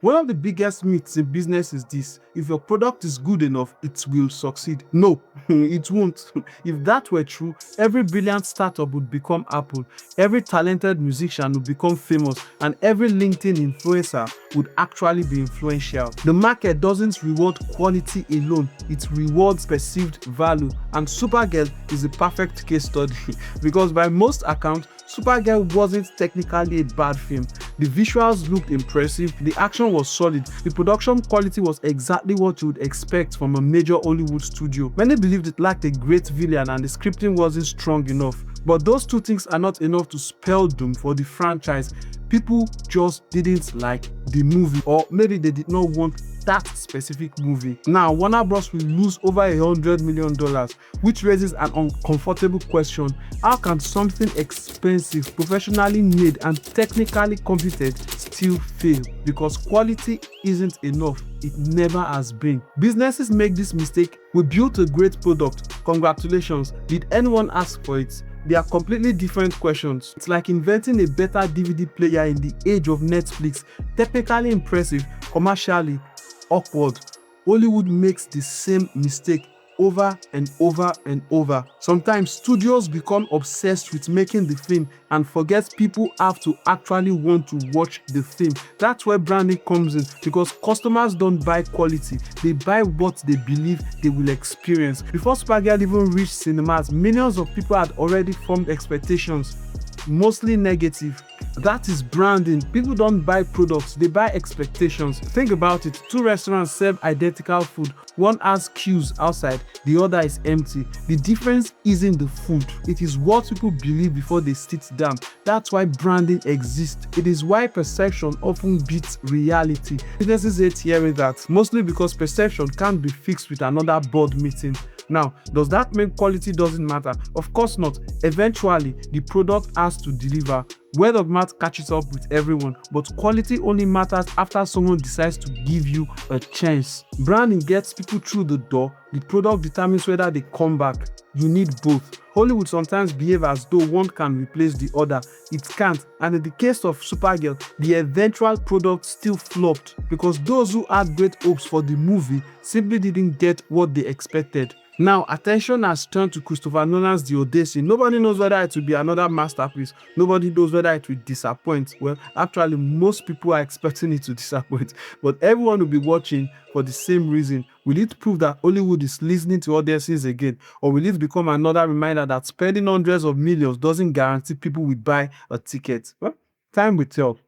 One of the biggest myths in business is this: if your product is good enough, it will succeed. No, it won't. If that were true, every brilliant startup would become Apple, every talented musician would become famous, and every LinkedIn influencer would actually be influential. The market doesn't reward quality alone, it rewards perceived value. And Supergirl is a perfect case study because by most accounts, Supergirl wasn't technically a bad film. The visuals looked impressive, the action was solid, the production quality was exactly what you would expect from a major Hollywood studio. Many believed it lacked a great villain and the scripting wasn't strong enough. But those two things are not enough to spell doom for the franchise. People just didn't like the movie, or maybe they did not want that specific movie. Now, Warner Bros. Will lose over $100 million, which raises an uncomfortable question. How can something expensive, professionally made, and technically competent still fail? Because quality isn't enough. It never has been. Businesses make this mistake. We built a great product. Congratulations. Did anyone ask for it? They are completely different questions. It's like inventing a better DVD player in the age of Netflix. Technically impressive, commercially awkward. Hollywood makes the same mistake over and over and over. Sometimes studios become obsessed with making the film and forget people have to actually want to watch the film. That's where branding comes in, because customers don't buy quality, they buy what they believe they will experience. Before Supergirl even reached cinemas, millions of people had already formed expectations, mostly negative. That is branding. People don't buy products, they buy expectations. Think about it. Two restaurants serve identical food. One has queues outside, the other is empty. The difference isn't the food, it is what people believe before they sit down. That's why branding exists. It is why perception often beats reality. Businesses hate hearing that, mostly because perception can't be fixed with another board meeting. Now, does that mean quality doesn't matter? Of course not. Eventually, the product has to deliver. Word of mouth catches up with everyone, but quality only matters after someone decides to give you a chance. Branding gets people through the door, the product determines whether they come back. You need both. Hollywood sometimes behave as though one can replace the other. It can't, and in the case of Supergirl, the eventual product still flopped because those who had great hopes for the movie simply didn't get what they expected. Now, attention has turned to Christopher Nolan's The Odyssey. Nobody knows whether it will be another masterpiece. Nobody knows whether it will disappoint. Well, actually, most people are expecting it to disappoint. But everyone will be watching for the same reason. Will it prove that Hollywood is listening to audiences again? Or will it become another reminder that spending hundreds of millions doesn't guarantee people will buy a ticket? Well, time will tell.